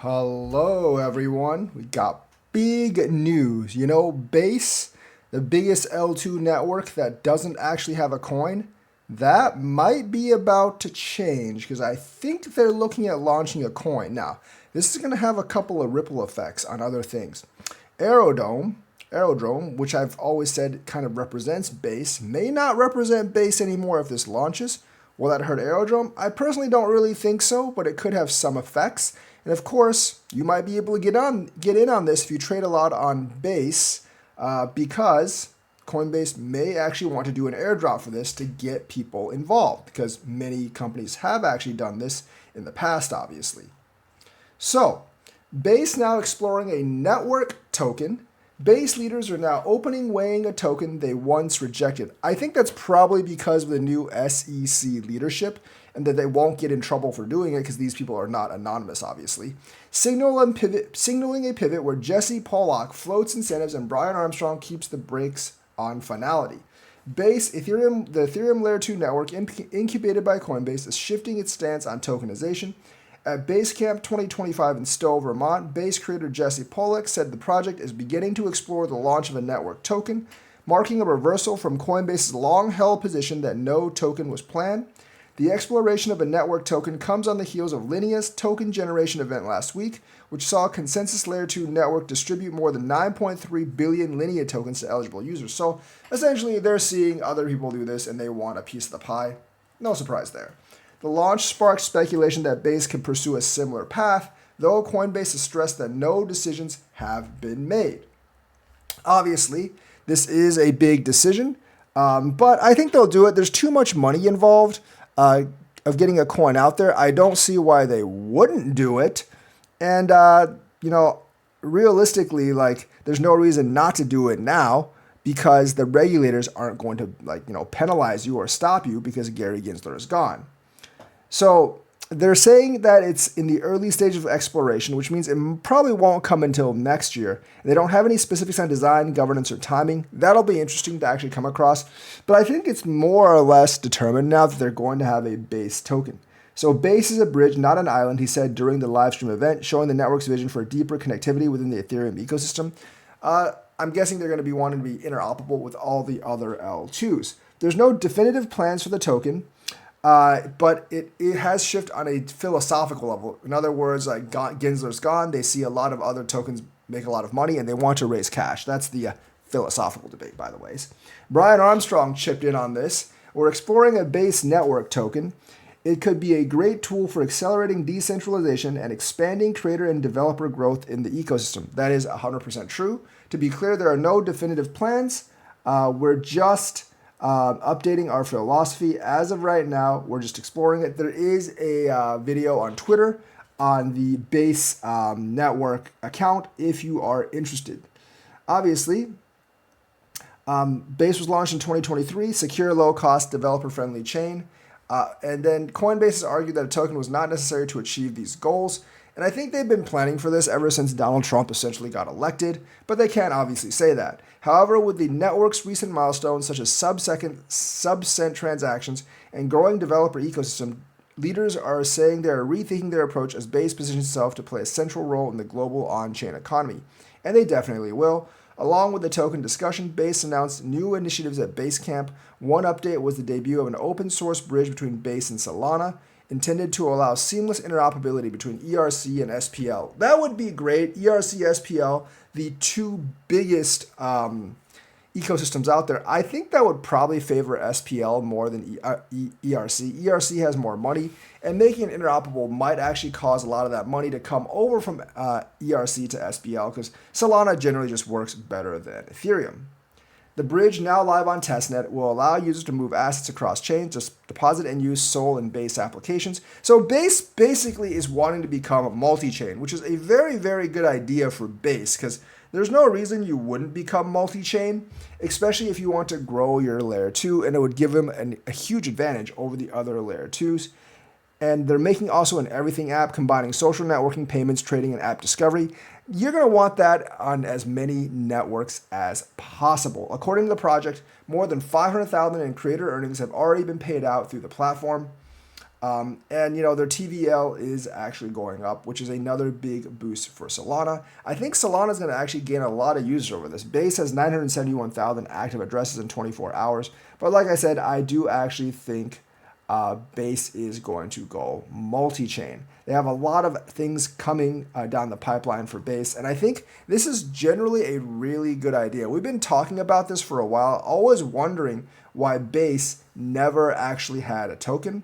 Hello, everyone. We got big news. Base, the biggest L2 network that doesn't actually have a coin, that might be about to change because I think they're looking at launching a coin. Now, this is going to have a couple of ripple effects on other things. Aerodrome, which I've always said kind of represents Base, may not represent Base anymore if this launches. Will that hurt Aerodrome? I personally don't really think so, but it could have some effects. And of course, you might be able to get in on this if you trade a lot on Base, because Coinbase may actually want to do an airdrop for this to get people involved, because many companies have actually done this in the past, obviously. So, Base now exploring a network token. Base leaders are now weighing a token they once rejected. I think that's probably because of the new SEC leadership and that they won't get in trouble for doing it because these people are not anonymous, obviously. Signaling a pivot where Jesse Pollock floats incentives and Brian Armstrong keeps the brakes on finality. Base, the Ethereum Layer 2 network incubated by Coinbase, is shifting its stance on tokenization. At Basecamp 2025 in Stowe, Vermont, Base creator Jesse Pollock said the project is beginning to explore the launch of a network token, marking a reversal from Coinbase's long-held position that no token was planned. The exploration of a network token comes on the heels of Linea's token generation event last week, which saw Consensus Layer 2 network distribute more than 9.3 billion Linea tokens to eligible users. So essentially, they're seeing other people do this and they want a piece of the pie. No surprise there. The launch sparked speculation that Base could pursue a similar path, though Coinbase has stressed that no decisions have been made. Obviously, this is a big decision, but I think they'll do it. There's too much money involved of getting a coin out there. I don't see why they wouldn't do it. And, realistically, there's no reason not to do it now because the regulators aren't going to, penalize you or stop you because Gary Gensler is gone. So they're saying that it's in the early stages of exploration, which means it probably won't come until next year. They don't have any specifics on design, governance, or timing. That'll be interesting to actually come across. But I think it's more or less determined now that they're going to have a Base token. So Base is a bridge, not an island, he said during the live stream event, showing the network's vision for deeper connectivity within the Ethereum ecosystem. I'm guessing they're going to be wanting to be interoperable with all the other L2s. There's no definitive plans for the token. But it has shifted on a philosophical level. In other words, Gensler's gone. They see a lot of other tokens make a lot of money, and they want to raise cash. That's the philosophical debate, by the way. Brian Armstrong chipped in on this. We're exploring a Base network token. It could be a great tool for accelerating decentralization and expanding creator and developer growth in the ecosystem. That is 100% true. To be clear, there are no definitive plans. We're just updating our philosophy. As of right now, we're just exploring it. There is a video on Twitter on the Base network account if you are interested. Obviously, Base was launched in 2023, secure, low-cost, developer-friendly chain. And then Coinbase has argued that a token was not necessary to achieve these goals. And I think they've been planning for this ever since Donald Trump essentially got elected, but they can't obviously say that. However, with the network's recent milestones such as sub-cent transactions and growing developer ecosystem, leaders are saying they are rethinking their approach as Base positions itself to play a central role in the global on-chain economy. And they definitely will. Along with the token discussion, Base announced new initiatives at Basecamp. One update was the debut of an open-source bridge between Base and Solana, intended to allow seamless interoperability between ERC and SPL. That would be great. ERC, SPL, the two biggest ecosystems out there. I think that would probably favor SPL more than ERC. ERC has more money, and making it interoperable might actually cause a lot of that money to come over from ERC to SPL because Solana generally just works better than Ethereum. The bridge, now live on testnet, will allow users to move assets across chains, just deposit and use Sol and Base applications. So Base basically is wanting to become multi-chain, which is a very, very good idea for Base because there's no reason you wouldn't become multi-chain, especially if you want to grow your layer 2, and it would give them a huge advantage over the other layer 2s. And they're making also an everything app combining social networking, payments, trading, and app discovery. You're going to want that on as many networks as possible. According to the project, more than $500,000 in creator earnings have already been paid out through the platform. And their TVL is actually going up, which is another big boost for Solana. I think Solana is going to actually gain a lot of users over this. Base has 971,000 active addresses in 24 hours. But like I said, I do actually think Base is going to go multi-chain. They have a lot of things coming down the pipeline for Base, and I think this is generally a really good idea. We've been talking about this for a while, always wondering why Base never actually had a token.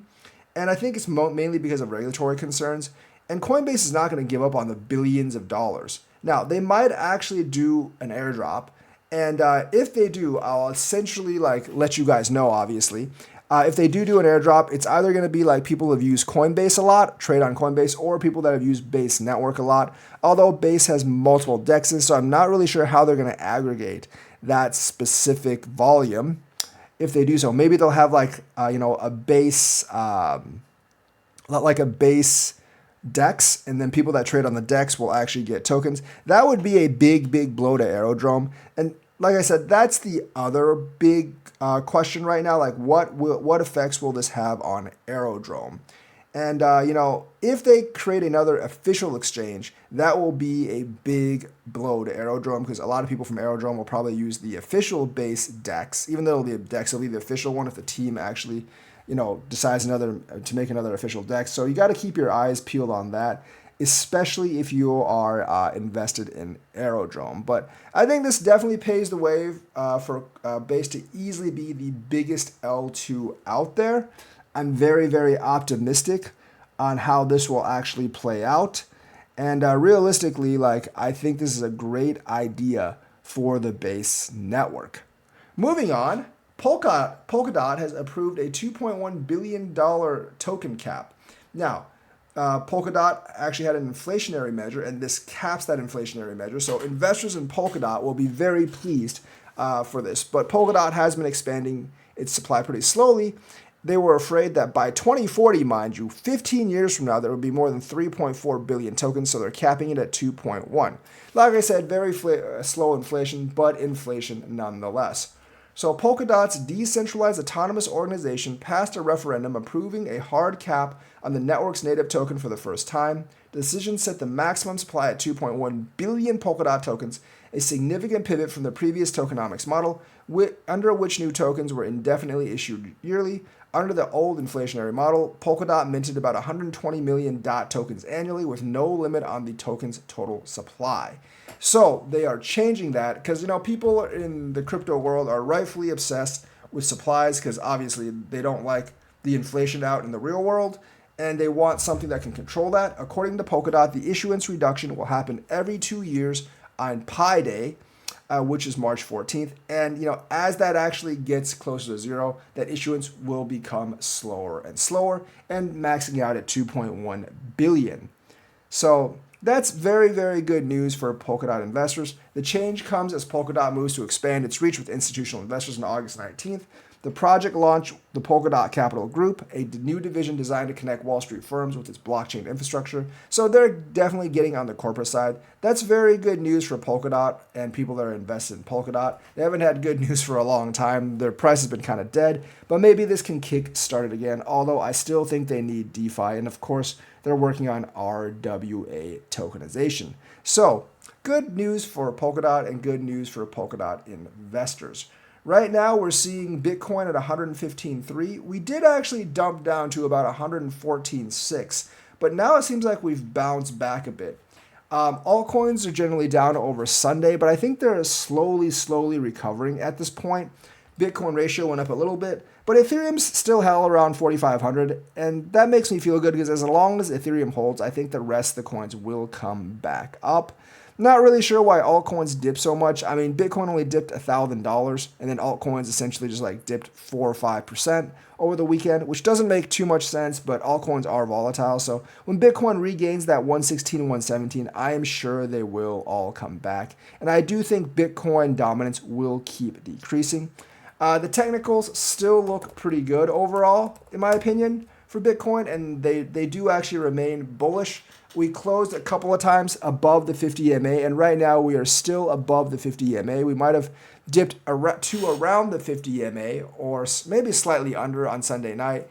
And I think it's mainly because of regulatory concerns. And Coinbase is not going to give up on the billions of dollars. Now, they might actually do an airdrop. And if they do, I'll essentially let you guys know, obviously. If they do an airdrop, it's either going to be like people who have used Coinbase a lot, trade on Coinbase, or people that have used Base Network a lot. Although Base has multiple dexes, so I'm not really sure how they're going to aggregate that specific volume. If they do so, maybe they'll have a base, like a base DEX, and then people that trade on the DEX will actually get tokens. That would be a big blow to Aerodrome. And like I said, that's the other big question right now. Like, what effects will this have on Aerodrome? And, if they create another official exchange, that will be a big blow to Aerodrome, because a lot of people from Aerodrome will probably use the official Base DEX. Even though it'll be a DEX, it'll be the official one if the team actually, decides to make another official DEX. So you got to keep your eyes peeled on that, especially if you are invested in Aerodrome. But I think this definitely paves the way for Base to easily be the biggest L2 out there. I'm very optimistic on how this will actually play out. And realistically, I think this is a great idea for the Base network. Moving on, Polkadot has approved a $2.1 billion token cap. Now, Polkadot actually had an inflationary measure, and this caps that inflationary measure. So investors in Polkadot will be very pleased for this. But Polkadot has been expanding its supply pretty slowly. They were afraid that by 2040, mind you, 15 years from now, there would be more than 3.4 billion tokens, so they're capping it at 2.1. Like I said, very slow inflation, but inflation nonetheless. So Polkadot's decentralized autonomous organization passed a referendum approving a hard cap on the network's native token for the first time. The decision set the maximum supply at 2.1 billion Polkadot tokens, a significant pivot from the previous tokenomics model, under which new tokens were indefinitely issued yearly. Under the old inflationary model, Polkadot minted about 120 million DOT tokens annually with no limit on the token's total supply. So they are changing that because, people in the crypto world are rightfully obsessed with supplies because obviously they don't like the inflation out in the real world and they want something that can control that. According to Polkadot, the issuance reduction will happen every 2 years on Pi Day, which is March 14th. And, as that actually gets closer to zero, that issuance will become slower and slower and maxing out at 2.1 billion. So that's very good news for Polkadot investors. The change comes as Polkadot moves to expand its reach with institutional investors on August 19th. The project launched the Polkadot Capital Group, a new division designed to connect Wall Street firms with its blockchain infrastructure. So they're definitely getting on the corporate side. That's very good news for Polkadot and people that are invested in Polkadot. They haven't had good news for a long time. Their price has been kind of dead, but maybe this can kick-start it again, although I still think they need DeFi, and of course, they're working on RWA tokenization. So, good news for Polkadot and good news for Polkadot investors. Right now, we're seeing Bitcoin at 115.3. We did actually dump down to about 114.6, but now it seems like we've bounced back a bit. Altcoins are generally down over Sunday, but I think they're slowly recovering at this point. Bitcoin ratio went up a little bit, but Ethereum's still held around 4,500, and that makes me feel good because as long as Ethereum holds, I think the rest of the coins will come back up. Not really sure why altcoins dip so much. I mean, Bitcoin only dipped $1,000, and then altcoins essentially just dipped 4 or 5% over the weekend, which doesn't make too much sense, but altcoins are volatile. So when Bitcoin regains that 116 and 117, I am sure they will all come back. And I do think Bitcoin dominance will keep decreasing. The technicals still look pretty good overall, in my opinion, for Bitcoin, and they do actually remain bullish. We closed a couple of times above the 50 EMA, and right now we are still above the 50 EMA. We might have dipped to around the 50 EMA or maybe slightly under on Sunday night.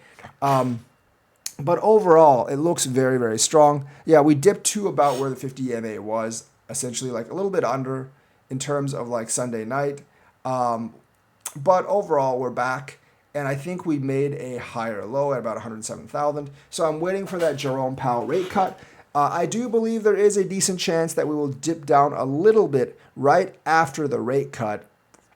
But overall, it looks very, very strong. Yeah, we dipped to about where the 50 MA was, essentially like a little bit under in terms of like Sunday night. Um, but overall, we're back. And I think we made a higher low at about 107,000. So I'm waiting for that Jerome Powell rate cut. I do believe there is a decent chance that we will dip down a little bit right after the rate cut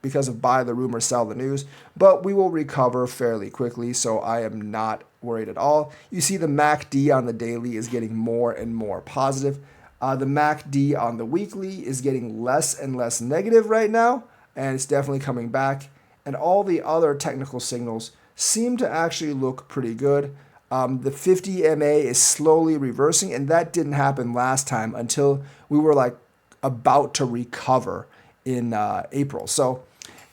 because of buy the rumor, sell the news, but we will recover fairly quickly, so I am not worried at all. You see the MACD on the daily is getting more and more positive. The MACD on the weekly is getting less and less negative right now, and it's definitely coming back. And all the other technical signals seem to actually look pretty good. The 50 MA is slowly reversing, and that didn't happen last time until we were like about to recover in April. So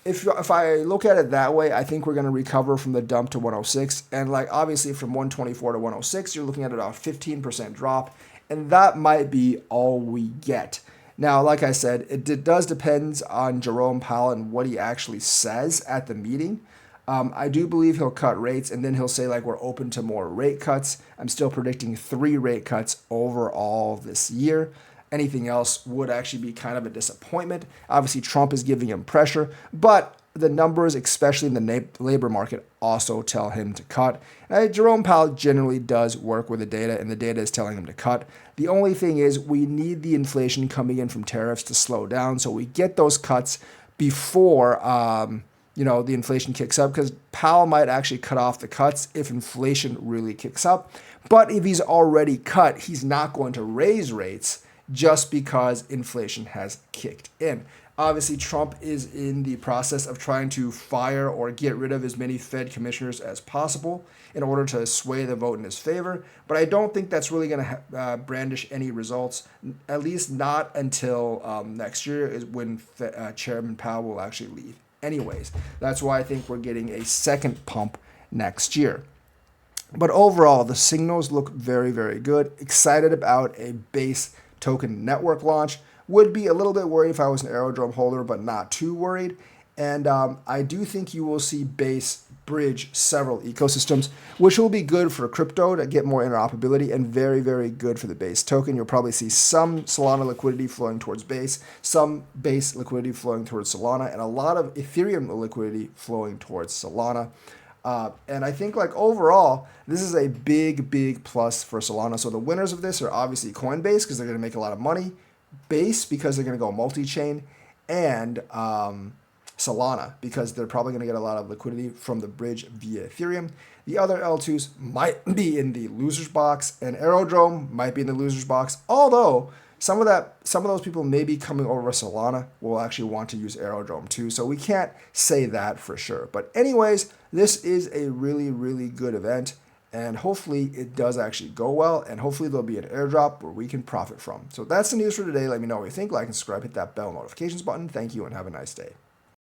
if I look at it that way, I think we're going to recover from the dump to 106. And like obviously from 124 to 106, you're looking at about a 15% drop. And that might be all we get. Now, like I said, it does depend on Jerome Powell and what he actually says at the meeting. I do believe he'll cut rates and then he'll say like we're open to more rate cuts. I'm still predicting 3 rate cuts overall this year. Anything else would actually be kind of a disappointment. Obviously, Trump is giving him pressure, but the numbers, especially in the labor market, also tell him to cut. Jerome Powell generally does work with the data, and the data is telling him to cut. The only thing is we need the inflation coming in from tariffs to slow down, so we get those cuts before the inflation kicks up, because Powell might actually cut off the cuts if inflation really kicks up. But if he's already cut, he's not going to raise rates just because inflation has kicked in. Obviously, Trump is in the process of trying to fire or get rid of as many Fed commissioners as possible in order to sway the vote in his favor. But I don't think that's really going to brandish any results, at least not until next year is when Chairman Powell will actually leave. Anyways, that's why I think we're getting a second pump next year. But overall, the signals look very, very good. Excited about a base token network launch. Would be a little bit worried if I was an Aerodrome holder, but not too worried. And I do think you will see Base bridge several ecosystems, which will be good for crypto to get more interoperability and very, very good for the Base token. You'll probably see some Solana liquidity flowing towards Base, some Base liquidity flowing towards Solana, and a lot of Ethereum liquidity flowing towards Solana. And I think like overall, this is a big, big plus for Solana. So the winners of this are obviously Coinbase because they're going to make a lot of money, Base because they're going to go multi-chain, and Solana because they're probably going to get a lot of liquidity from the bridge via Ethereum. The other L2s might be in the loser's box, and Aerodrome might be in the loser's box, although some of those people may be coming over to Solana will actually want to use Aerodrome too. So we can't say that for sure. But anyways, this is a really, really good event, and hopefully it does actually go well, and hopefully there'll be an airdrop where we can profit from. So that's the news for today. Let me know what you think. Like and subscribe, hit that bell notifications button. Thank you and have a nice day.